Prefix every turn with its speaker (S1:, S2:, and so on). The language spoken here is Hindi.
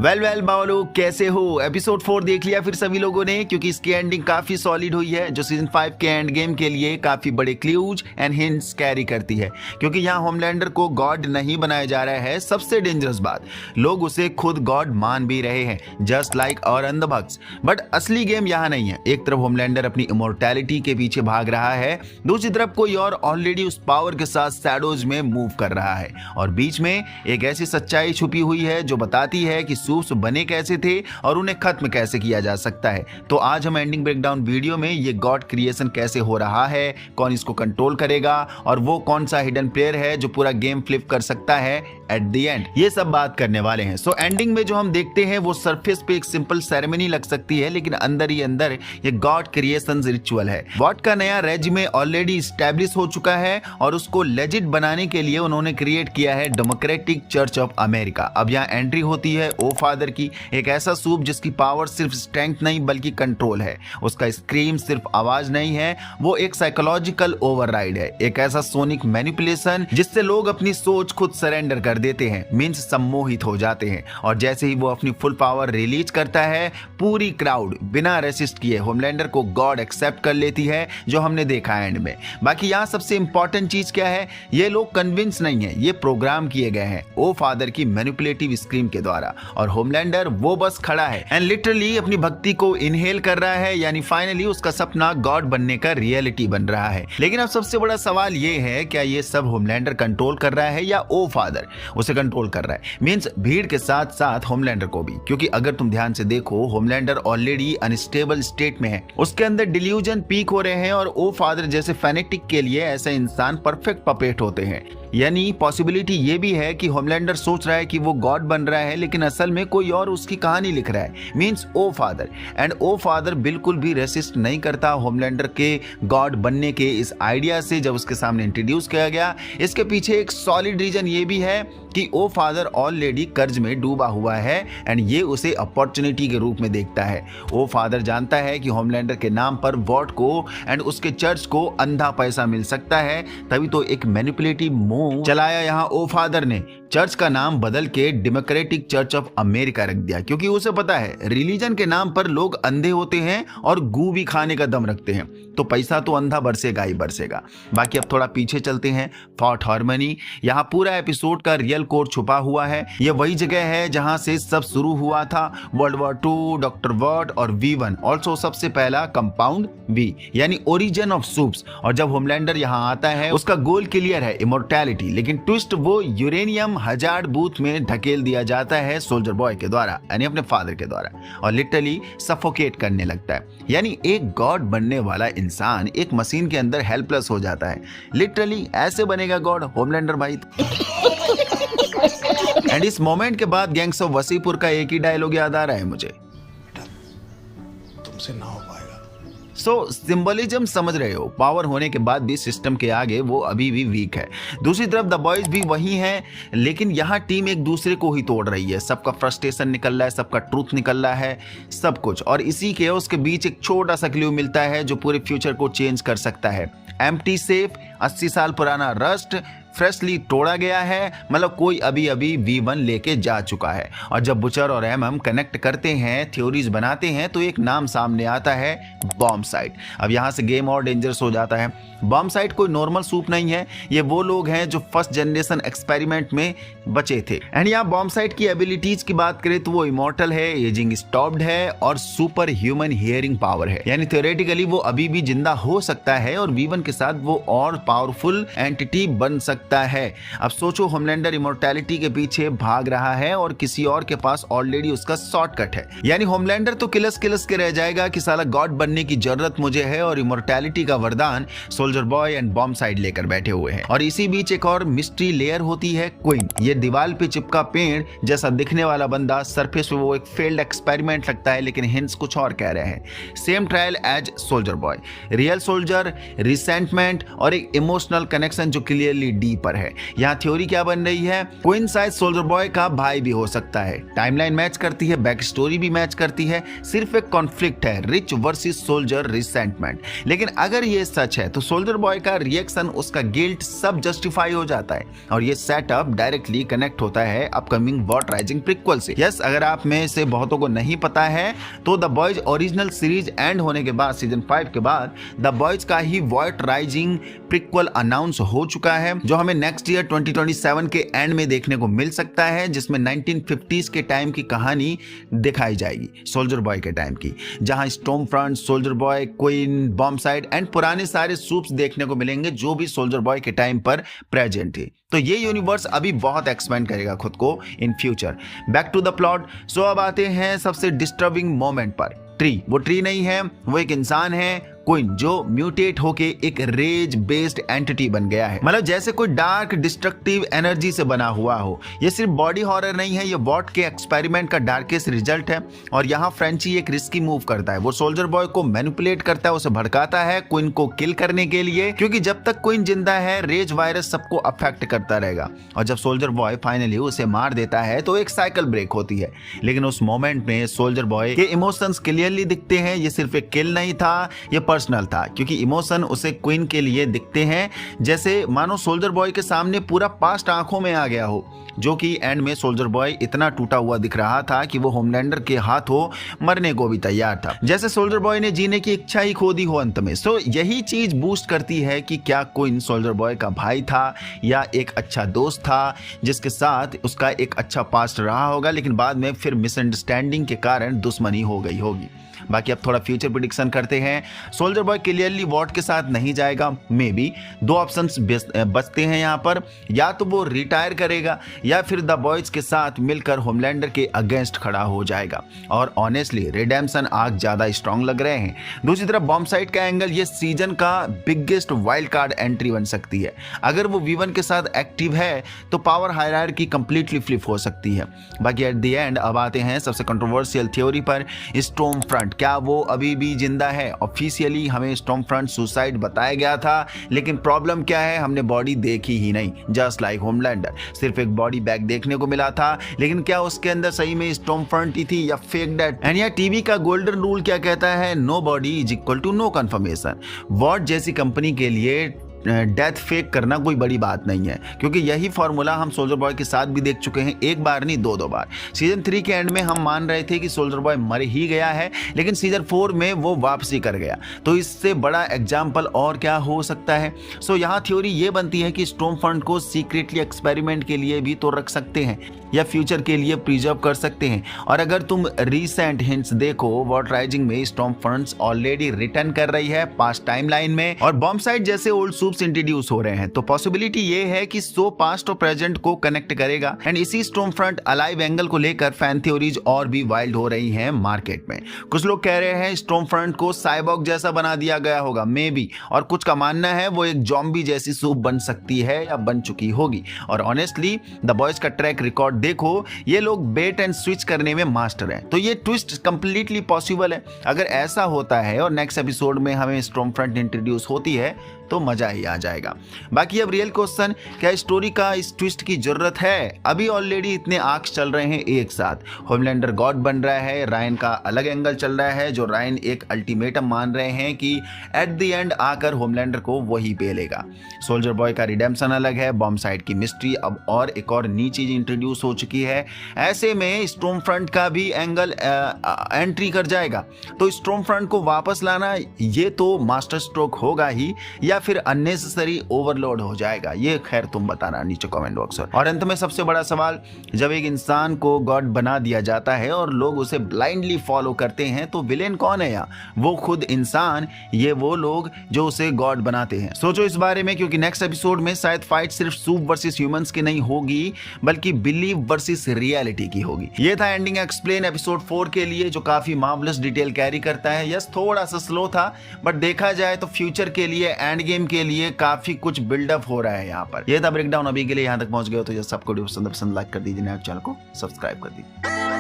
S1: वेल बावलो, कैसे हो? एपिसोड 4 देख लिया फिर सभी लोगों ने, क्योंकि इसकी एंडिंग काफी सॉलिड हुई है, जो सीजन 5 के एंड गेम के लिए काफी बड़े क्लूज एंड हिंट्स कैरी करती है। क्योंकि यहाँ होमलैंडर को गॉड नहीं बनाया जा रहा है। सबसे डेंजरस बात, लोग उसे खुद गॉड मान भी रहे हैं, जस्ट लाइक और अंधभक्त। बट असली गेम यहाँ नहीं है। एक तरफ होमलैंडर अपनी इमोर्टैलिटी के पीछे भाग रहा है, दूसरी तरफ कोई और ऑलरेडी उस पावर के साथ शैडोज में मूव कर रहा है, और बीच में एक ऐसी सच्चाई छुपी हुई है जो बताती है कि सूप्स बने कैसे थे और उन्हें खत्म कैसे किया जा सकता है। तो आज हम एंडिंग ब्रेकडाउन वीडियो में ये गॉड क्रिएशन कैसे हो रहा है, कौन इसको कंट्रोल करेगा और वो कौन सा हिडन प्लेयर है जो पूरा गेम फ्लिप कर सकता है एट द एंड, ये सब बात करने वाले हैं। सो एंडिंग में जो हम देखते हैं वो सरफेस पे एक सिंपल सेरेमनी लग सकती है, लेकिन अंदर ही अंदर ये गॉड क्रिएशन रिचुअल है। वॉट का नया रेजिमे ऑलरेडी स्टैब्लिश हो चुका है और उसको लेजिट बनाने के लिए उन्होंने क्रिएट किया है डेमोक्रेटिक चर्च ऑफ अमेरिका। अब यहाँ एंट्री होती है ओ फादर की, एक ऐसा सूप जिसकी पावर सिर्फ स्ट्रेंथ नहीं बल्कि कंट्रोल है। उसका स्क्रीम सिर्फ आवाज नहीं है, वो एक साइकोलॉजिकल ओवरराइड है, एक ऐसा सोनिक मैनिपुलेशन जिससे लोग अपनी सोच खुद सरेंडर कर देते हैं, मींस सम्मोहित हो जाते हैं। और जैसे ही वो अपनी फुल पावर रिलीज करता है, पूरी क्राउड बिना रेसिस्ट किए होमलैंडर को गॉड एक्सेप्ट कर लेती है, जो हमने देखा एंड में। बाकी यहाँ सबसे इंपॉर्टेंट चीज क्या है, ये लोग कन्विंस नहीं है, ये प्रोग्राम किए गए हैं ओ फादर की मैनिपुलेटिव स्क्रीम के द्वारा, और होमलैंडर वो बस खड़ा है एंड लिटरली अपनी भक्ति को इनहेल कर रहा है, यानी फाइनली उसका सपना गॉड बनने का रियलिटी बन रहा है। लेकिन अब सबसे बड़ा सवाल ये है, क्या ये सब होमलैंडर कंट्रोल कर रहा है या ओ फादर उसे कंट्रोल कर रहा है, मींस भीड़ के साथ साथ होमलैंडर को भी? क्योंकि अगर तुम ध्यान से देखो, होमलैंडर ऑलरेडी अनस्टेबल स्टेट में है, उसके अंदर डिल्यूजन पीक हो रहे हैं, और ओ फादर जैसे फैनेटिक के लिए ऐसे इंसान परफेक्ट पपेट होते हैं। यानी पॉसिबिलिटी ये भी है कि होमलैंडर सोच रहा है कि वो गॉड बन रहा है, लेकिन असल में कोई और उसकी कहानी लिख रहा है, means O father. And O father बिल्कुल भी रेसिस्ट नहीं करता होमलैंडर के गॉड बनने के इस आइडिया से, जब उसके सामने इंट्रोड्यूस किया गया। इसके पीछे एक सॉलिड रीजन ये भी है कि ओ फादर ऑलरेडी कर्ज में डूबा हुआ है एंड ये उसे अपॉर्चुनिटी के रूप में देखता है। ओ फादर जानता है कि होमलैंडर के नाम पर वॉट को एंड उसके चर्च को अंधा पैसा मिल सकता है, तभी तो एक मैनिपुलेटिव मूव चलाया यहाँ ओ फादर ने। चर्च का नाम बदल के डेमोक्रेटिक चर्च ऑफ अमेरिका रख दिया, क्योंकि उसे पता है रिलीजन के नाम पर लोग अंधे होते हैं और गू भी खाने का दम रखते हैं, तो पैसा तो अंधा बरसेगा ही बरसेगा। बाकी अब थोड़ा पीछे चलते हैं, फॉर्ट हार्मनी। यहाँ पूरा एपिसोड का रियल कोर छुपा हुआ है। ये वही जगह है जहां से सब शुरू हुआ था, वर्ल्ड वॉर 2, डॉक्टर वॉट और V1, ऑल्सो सबसे पहला कंपाउंड V, यानी ओरिजिन ऑफ सूप्स। और जब होमलैंडर यहाँ आता है, उसका गोल क्लियर है, इमोर्टैलिटी, लेकिन ट्विस्ट वो यूरेनियम हजार्ड बूथ में ढकेल दिया जाता है सोल्जर बॉय के द्वारा, यानी अपने फादर के द्वारा, और लिटरली सफोकेट करने लगता है। यानी एक गॉड बनने वाला इंसान एक मशीन के अंदर हेल्पलेस हो जाता है। लिटरली ऐसे बनेगा गॉड होमलैंडर भाई? एंड इस मोमेंट के बाद गैंग्स ऑफ वसीपुर का एक ही डायलॉग याद आ रहा है मुझे, तुमसे ना हो पाएगा। सो सिंबलिज्म समझ रहे हो, पावर होने के बाद भी सिस्टम के आगे वो अभी भी वीक है। दूसरी तरफ द बॉयज भी वही हैं, लेकिन यहाँ टीम एक दूसरे को ही तोड़ रही है। सबका फ्रस्ट्रेशन निकल रहा है, सबका ट्रूथ निकल रहा है, सब कुछ। और इसी केओस के बीच एक छोटा सा क्लू मिलता है जो पूरे फ्यूचर को चेंज कर सकता है। एम्प्टी सेफ, 80 साल पुराना रस्ट फ्रेशली तोड़ा गया है, मतलब कोई अभी अभी V1 लेके जा चुका है। और जब बुचर और MM कनेक्ट करते हैं, थ्योरीज बनाते हैं, तो एक नाम सामने आता है, बॉम्ब साइट। अब यहाँ से गेम और डेंजरस हो जाता है। बॉम्ब साइट कोई नॉर्मल सूप नहीं है, ये वो लोग हैं जो फर्स्ट जनरेशन एक्सपेरिमेंट में बचे थे। एंड यहाँ बॉम्ब साइट की एबिलिटीज की बात करें तो वो इमॉर्टल है, एजिंग स्टॉप्ड है और सुपर ह्यूमन हियरिंग पावर है, यानी थ्योरेटिकली वो अभी भी जिंदा हो सकता है और V1 के साथ वो और पावरफुल एंटिटी बन सकता है। अब सोचो, होमलैंडर इमोर्टैलिटी के पीछे भाग रहा है और किसी और के पास ऑलरेडी उसका शॉर्टकट है, यानी होमलैंडर तो किलस के रह जाएगा कि साला गॉड बनने की जरूरत मुझे है, और इमोर्टैलिटी का वरदान soldier boy and bomb side लेकर बैठे हुए हैं। और इसी बीच एक और मिस्ट्री लेयर होती है, क्वीन। ये दीवार पे चिपका पेड़ जैसा दिखने वाला बंदा, सरफेस पे वो एक फेल्ड एक्सपेरिमेंट लगता है, लेकिन हिंट्स कुछ और कह रहे हैं। Same trial as soldier boy, real soldier, resentment और एक इमोशनल कनेक्शन जो क्लियरली डीप ई पर है। यहाँ थ्योरी क्या बन रही है, क्वीन शायद सोल्जर बॉय का भाई भी हो सकता है। टाइमलाइन मैच करती है, बैक स्टोरी भी मैच करती है, सिर्फ एक कॉन्फ्लिक्ट है, रिच वर्सेस सोल्जर रिसेंटमेंट। लेकिन अगर ये सच है तो सोल्जर बॉय का रिएक्शन, उसका गिल्ट सब जस्टिफाई हो जाता है और ये सेटअप डायरेक्टली कनेक्ट होता है अपकमिंग वॉट राइजिंग प्रीक्वल से। यस, अगर आप में से बहुतों को नहीं पता है तो the boys original series and होने के बाद सीजन 5 के बाद द बॉयज का ही वॉट राइजिंग प्रीक्वल अनाउंस हो चुका है, जो हमें नेक्स्ट ईयर 2027 के एंड में देखने को मिल सकता है, जिसमें 1950s के टाइम की कहानी दिखाई जाएगी, सोल्जर बॉय के टाइम की, जहां Stormfront, Soldier Boy, Queen, Bombside and पुराने सारे सूप्स देखने को मिलेंगे जो भी सोल्जर बॉय के टाइम पर प्रेजेंट थे। तो ये यूनिवर्स अभी बहुत एक्सपेंड करेगा खुद को in future. Back to the plot. So अब आते हैं सबसे डिस्टर्बिंग मोमेंट पर। ट्री, वो ट्री नहीं है, वो एक इंसान है, क्वीन, जो म्यूटेट होके एक रेज बेस्ड एंटिटी बन गया है। मतलब जैसे कोई डार्क डिस्ट्रक्टिव एनर्जी से बना हुआ हो। ये सिर्फ बॉडी हॉरर नहीं है, ये वॉट के एक्सपेरिमेंट का डार्केस्ट रिजल्ट है। और यहाँ फ्रेंची एक रिस्की मूव करता है, वो सोल्जर बॉय को मैनिपुलेट करता है, उसे भड़काता है क्वीन को किल करने के लिए, क्योंकि जब तक क्वीन जिंदा है रेज वायरस सबको अफेक्ट करता रहेगा। और जब सोल्जर बॉय फाइनली उसे मार देता है तो एक साइकिल ब्रेक होती है। लेकिन उस मोमेंट में सोल्जर बॉय के इमोशंस क्लियरली दिखते हैं, ये सिर्फ एक किल नहीं था, ये पर्सनल था, क्योंकि इमोशन उसे क्वीन के लिए दिखते हैं, जैसे मानो सोल्जर बॉय के सामने पूरा पास्ट आंखों में आ गया हो, जो कि एंड में सोल्जर बॉय इतना टूटा हुआ दिख रहा था कि वो होमलैंडर के हाथों मरने को भी तैयार था, जैसे सोल्जर बॉय ने जीने की इच्छा ही खो दी हो अंत में। सो यही चीज बूस्ट करती है कि क्या क्वीन सोल्जर बॉय का भाई था या एक अच्छा दोस्त था जिसके साथ उसका एक अच्छा पास्ट रहा होगा, लेकिन बाद में फिर मिसअंडरस्टैंडिंग के कारण दुश्मनी हो गई होगी। बाकी अब थोड़ा फ्यूचर प्रेडिक्शन करते हैं। सोल्जर बॉय क्लियरली वॉट के साथ नहीं जाएगा, मे बी दो ऑप्शंस बचते हैं यहाँ पर, या तो वो रिटायर करेगा या फिर द बॉयज के साथ मिलकर होमलैंडर के अगेंस्ट खड़ा हो जाएगा। और ऑनेस्टली रिडेम्पशन आर्क ज्यादा स्ट्रांग लग रहे हैं। दूसरी तरफ बॉम्बसाइड का एंगल ये सीजन का बिगेस्ट वाइल्ड कार्ड एंट्री बन सकती है। अगर वो V1 के साथ एक्टिव है तो पावर हायरार्की कंप्लीटली फ्लिप हो सकती है। बाकी एट द एंड अब आते हैं सबसे कंट्रोवर्शियल थ्योरी पर, स्टॉर्म फ्रंट, क्या वो अभी भी जिंदा है? ऑफिशियली हमें स्टॉर्म फ्रंट सुसाइड बताया गया था, लेकिन प्रॉब्लम क्या है, हमने बॉडी देखी ही नहीं। जस्ट लाइक होमलैंडर, सिर्फ एक बॉडी बैग देखने को मिला था, लेकिन क्या उसके अंदर सही में स्टॉर्म फ्रंट ही थी या फेक डेड? एंड या टीवी का गोल्डन रूल क्या कहता है, nobody is equal to no confirmation. वॉट जैसी कंपनी के लिए डेथ फेक करना कोई बड़ी बात नहीं है, क्योंकि यही फॉर्मूला हम सोल्जर बॉय के साथ भी देख चुके हैं, एक बार नहीं दो बार। सीजन 3 के एंड में हम मान रहे थे कि सोल्जर बॉय मर ही गया है, लेकिन सीजन 4 में वो वापसी कर गया। तो इससे बड़ा एग्जाम्पल और क्या हो सकता है? सो यहाँ थ्योरी ये बनती है कि स्टॉर्म फ्रंट को सीक्रेटली एक्सपेरिमेंट के लिए भी तो रख सकते हैं या फ्यूचर के लिए प्रिजर्व कर सकते हैं। और अगर तुम रीसेंट हिंट्स देखो, वॉट राइजिंग में स्टॉर्म फ्रंट्स ऑलरेडी रिटर्न कर रही है पास्ट टाइमलाइन में, और बॉम्बसाइड जैसे ओल्ड सूप्स इंट्रोड्यूस हो रहे हैं। तो पॉसिबिलिटी ये है कि सो पास्ट और प्रेजेंट को कनेक्ट करेगा। एंड इसी स्टॉर्म फ्रंट अलाइव एंगल को लेकर फैन थ्योरीज और भी वाइल्ड हो रही हैं मार्केट में। कुछ लोग कह रहे हैं स्टॉर्म फ्रंट को साइबॉर्ग जैसा बना दिया गया होगा, मे बी, और कुछ का मानना है वो एक जॉम्बी जैसी सूप बन सकती है या बन चुकी होगी। और ऑनेस्टली द बॉयज का ट्रैक रिकॉर्ड देखो, ये लोग बेट एंड स्विच करने में मास्टर हैं, तो ये ट्विस्ट कंप्लीटली पॉसिबल है। अगर ऐसा होता है और नेक्स्ट एपिसोड में हमें स्टॉर्म फ्रंट इंट्रोड्यूस होती है तो मजा ही आ जाएगा। बाकी अब रियल क्वेश्चन, क्या स्टोरी का इस ट्विस्ट की जरूरत है? अभी ऑलरेडी इतने आर्क्स चल रहे हैं एक साथ, होमलैंडर गॉड बन रहा है, रायन का अलग एंगल चल रहा है, जो रायन एक अल्टीमेटम मान रहे हैं कि एट द एंड आकर होमलैंडर को वही पेलेगा। सोल्जर बॉय का रिडेम्पशन अलग है, बॉम्बसाइड की मिस्ट्री अब और एक और नई चीज इंट्रोड्यूस हो चुकी है। ऐसे में स्टॉर्म फ्रंट का भी एंगल एंट्री कर जाएगा, तो स्टॉर्म फ्रंट को वापस लाना ये तो मास्टर स्ट्रोक होगा ही, या फिर अननेसेसरी ओवरलोड हो जाएगा। ये खैर तुम बताना नीचे कमेंट बॉक्स में। और अंत में सबसे बड़ा सवाल, जब एक इंसान को गॉड बना दिया जाता है और लोग उसे ब्लाइंडली फॉलो करते हैं, तो विलेन कौन है? वो खुद इंसान, ये वो लोग जो उसे गॉड बनाते हैं? सोचो इस बारे में, क्योंकि नेक्स्ट एपिसोड में शायद फाइट सिर्फ सूप वर्सेस ह्यूमंस की नहीं होगी, बल्कि बिलीव वर्सेस रियलिटी की होगी। ये था एंडिंग एक्सप्लेन एपिसोड 4 के लिए, जो काफी मार्वलस डिटेल कैरी करता है। यस, थोड़ा सा स्लो था, बट देखा जाए तो फ्यूचर के लिए, एंड गेम के लिए काफी कुछ बिल्डअप हो रहा है यहाँ पर। ये था ब्रेकडाउन। अभी के लिए यहाँ तक पहुंच गए हो तो सबको पसंद लाइक कर दीजिए, चैनल को सब्सक्राइब कर दीजिए।